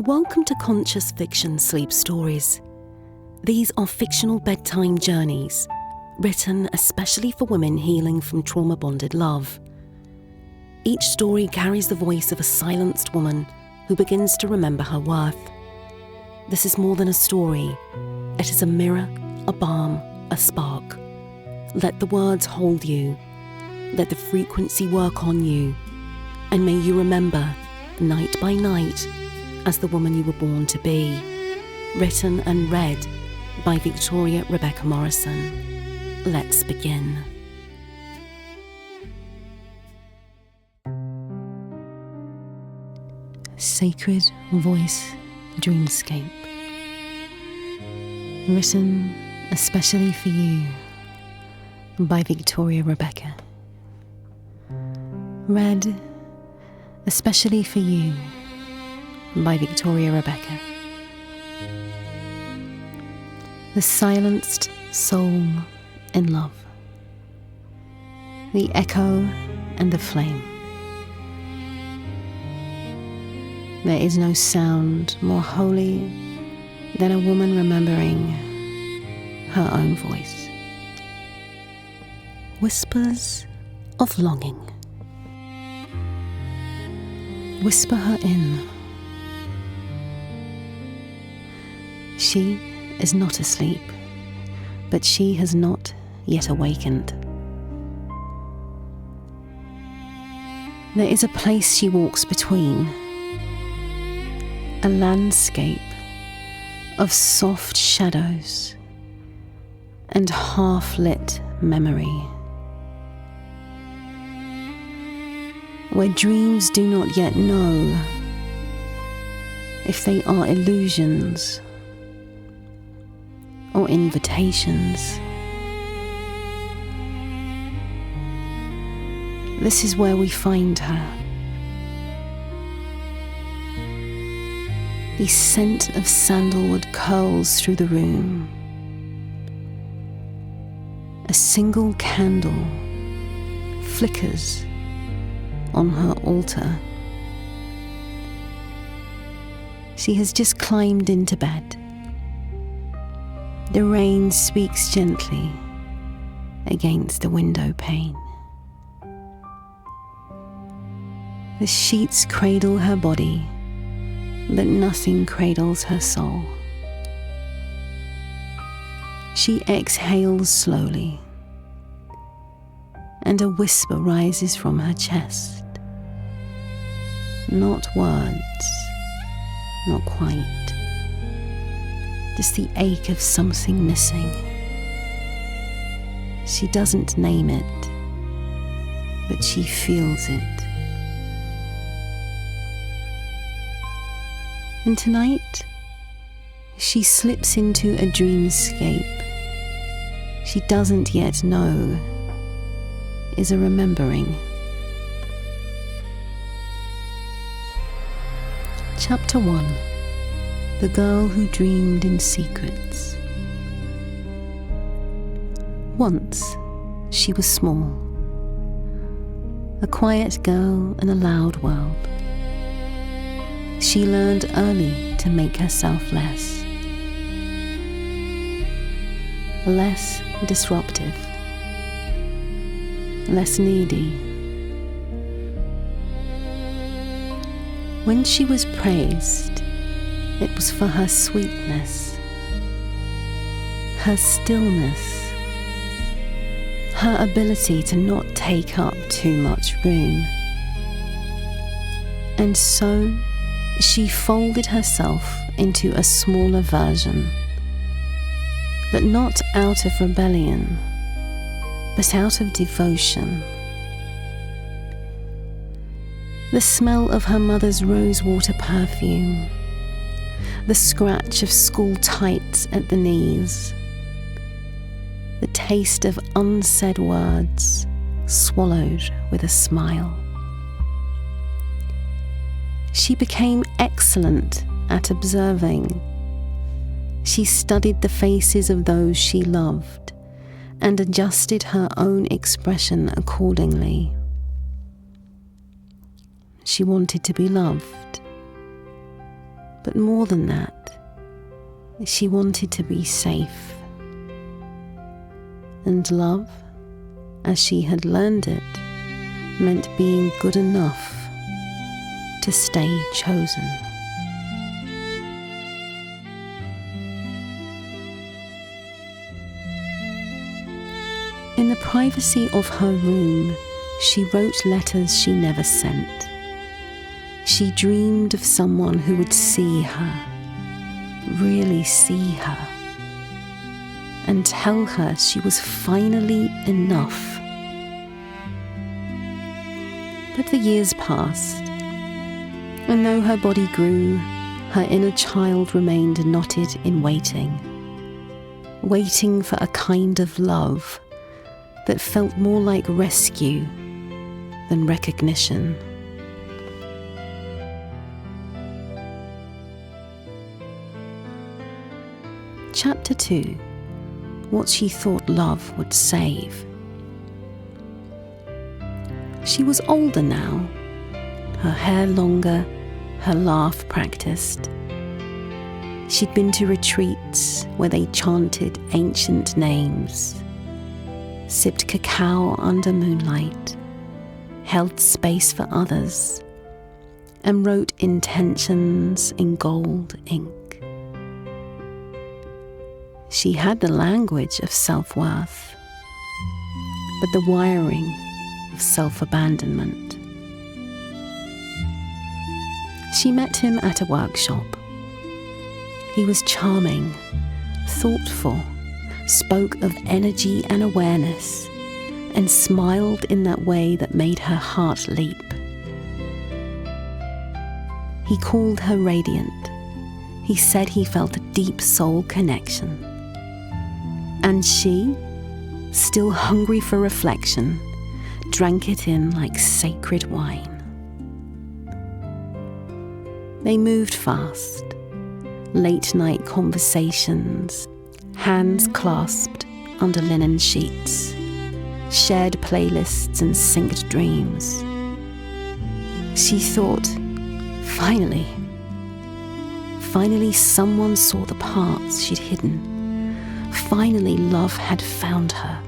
Welcome to Conscious Fiction Sleep Stories. These are fictional bedtime journeys, written especially for women healing from trauma-bonded love. Each story carries the voice of a silenced woman who begins to remember her worth. This is more than a story. It is a mirror, a balm, a spark. Let the words hold you. Let the frequency work on you. And may you remember, night by night, as the woman you were born to be. Written and read by Victoria Rebecca Morrison. Let's begin. Sacred Voice Dreamscape. Written especially for you by Victoria Rebecca. Read especially for you by Victoria Rebecca. The silenced soul in love. The echo and the flame. There is no sound more holy than a woman remembering her own voice. Whispers of longing. Whisper her in. She is not asleep, but she has not yet awakened. There is a place she walks between, a landscape of soft shadows and half-lit memory, where dreams do not yet know if they are illusions or invitations. This is where we find her. The scent of sandalwood curls through the room. A single candle flickers on her altar. She has just climbed into bed. The rain speaks gently against the window pane. The sheets cradle her body, but nothing cradles her soul. She exhales slowly, and a whisper rises from her chest. Not words, not quite. Just the ache of something missing. She doesn't name it, but she feels it. And tonight, she slips into a dreamscape she doesn't yet know is a remembering. Chapter 1. The Girl Who Dreamed in Secrets. Once, she was small, a quiet girl in a loud world. She learned early to make herself less disruptive, less needy. When she was praised, it was for her sweetness, her stillness, her ability to not take up too much room. And so she folded herself into a smaller version, but not out of rebellion, but out of devotion. The smell of her mother's rosewater perfume, the scratch of school tights at the knees, the taste of unsaid words swallowed with a smile. She became excellent at observing. She studied the faces of those she loved and adjusted her own expression accordingly. She wanted to be loved, But more than that, she wanted to be safe. And love, as she had learned it, meant being good enough to stay chosen. In the privacy of her room, she wrote letters she never sent. She dreamed of someone who would see her, really see her, and tell her she was finally enough. But the years passed, and though her body grew, her inner child remained knotted in waiting for a kind of love that felt more like rescue than recognition. Chapter 2. What she thought love would save. She was older now, her hair longer, her laugh practiced. She'd been to retreats where they chanted ancient names, sipped cacao under moonlight, held space for others, and wrote intentions in gold ink. She had the language of self-worth, but the wiring of self-abandonment. She met him at a workshop. He was charming, thoughtful, spoke of energy and awareness, and smiled in that way that made her heart leap. He called her radiant. He said he felt a deep soul connection. And she, still hungry for reflection, drank it in like sacred wine. They moved fast, late-night conversations, hands clasped under linen sheets, shared playlists and synced dreams. She thought, finally someone saw the parts she'd hidden. Finally love had found her.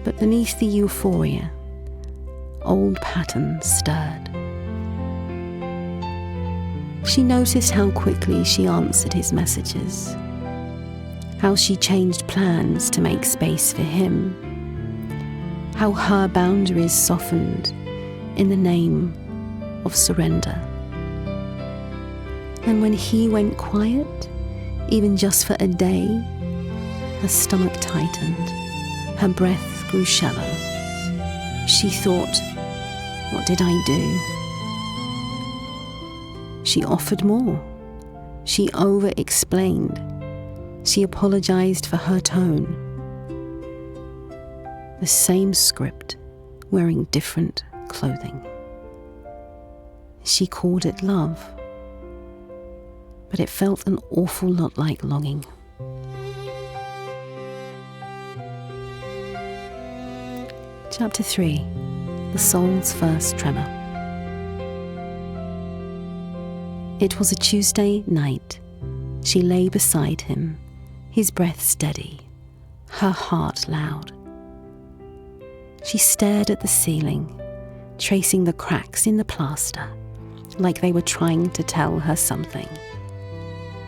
But beneath the euphoria, old patterns stirred. She noticed how quickly she answered his messages, how she changed plans to make space for him, how her boundaries softened in the name of surrender. And when he went quiet, even just for a day, her stomach tightened, her breath grew shallow. She thought, what did I do? She offered more. She over-explained. She apologized for her tone. The same script, wearing different clothing. She called it love, but it felt an awful lot like longing. Chapter 3. The Soul's First Tremor. It was a Tuesday night. She lay beside him, his breath steady, her heart loud. She stared at the ceiling, tracing the cracks in the plaster, like they were trying to tell her something.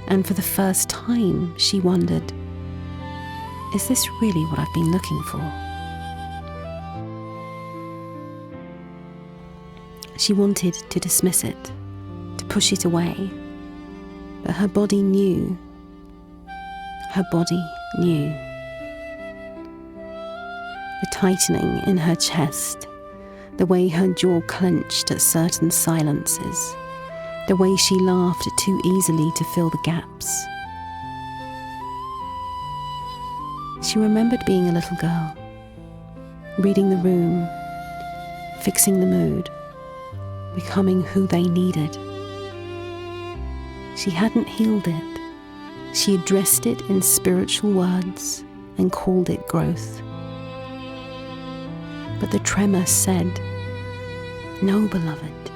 And for the first time, she wondered, is this really what I've been looking for? She wanted to dismiss it, to push it away, but her body knew. Her body knew. The tightening in her chest, the way her jaw clenched at certain silences, the way she laughed too easily to fill the gaps. She remembered being a little girl, reading the room, fixing the mood, becoming who they needed. She hadn't healed it. She addressed it in spiritual words and called it growth. But the tremor said, no, beloved,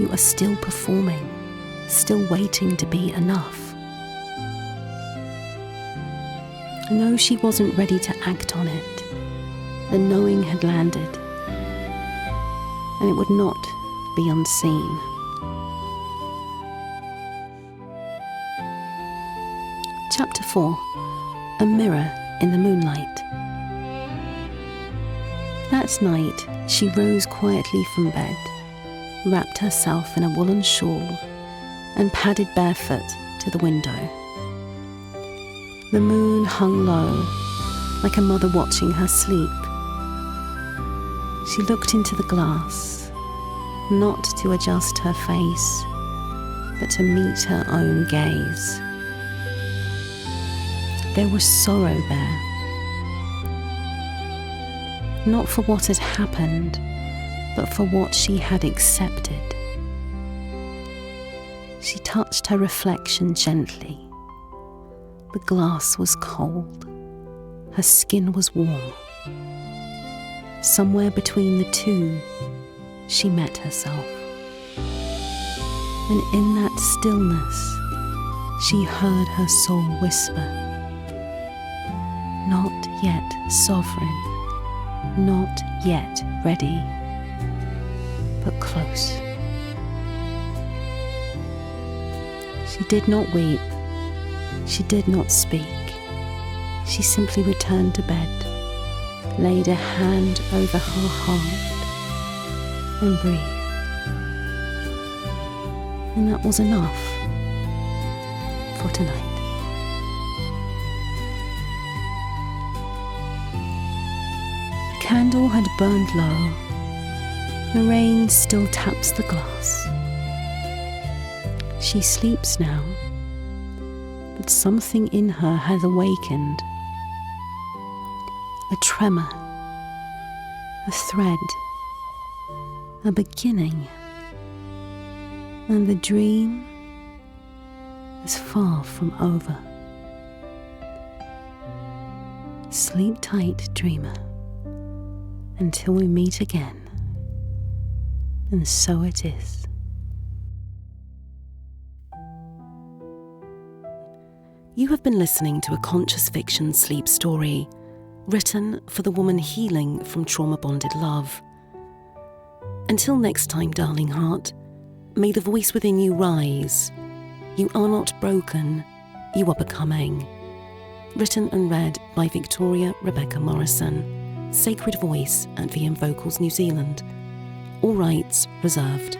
You are still performing, still waiting to be enough. And though she wasn't ready to act on it, the knowing had landed, and it would not be unseen. Chapter 4. A Mirror in the Moonlight. That night, she rose quietly from bed, wrapped herself in a woolen shawl, and padded barefoot to the window. The moon hung low, like a mother watching her sleep. She looked into the glass, not to adjust her face, but to meet her own gaze. There was sorrow there. Not for what had happened, but for what she had accepted. She touched her reflection gently. The glass was cold. Her skin was warm. Somewhere between the two, she met herself. And in that stillness, she heard her soul whisper, "Not yet sovereign, not yet ready, but close." She did not weep. She did not speak. She simply returned to bed, laid a hand over her heart, and breathed. And that was enough for tonight. The candle had burned low. The rain still taps the glass. She sleeps now, but something in her has awakened. A tremor, a thread, a beginning, and the dream is far from over. Sleep tight, dreamer, until we meet again, and so it is. You have been listening to a conscious fiction sleep story written for the woman healing from trauma-bonded love. Until next time, darling heart, may the voice within you rise. You are not broken, you are becoming. Written and read by Victoria Rebecca Morrison, Sacred Voice at VM Vocals New Zealand. All rights reserved.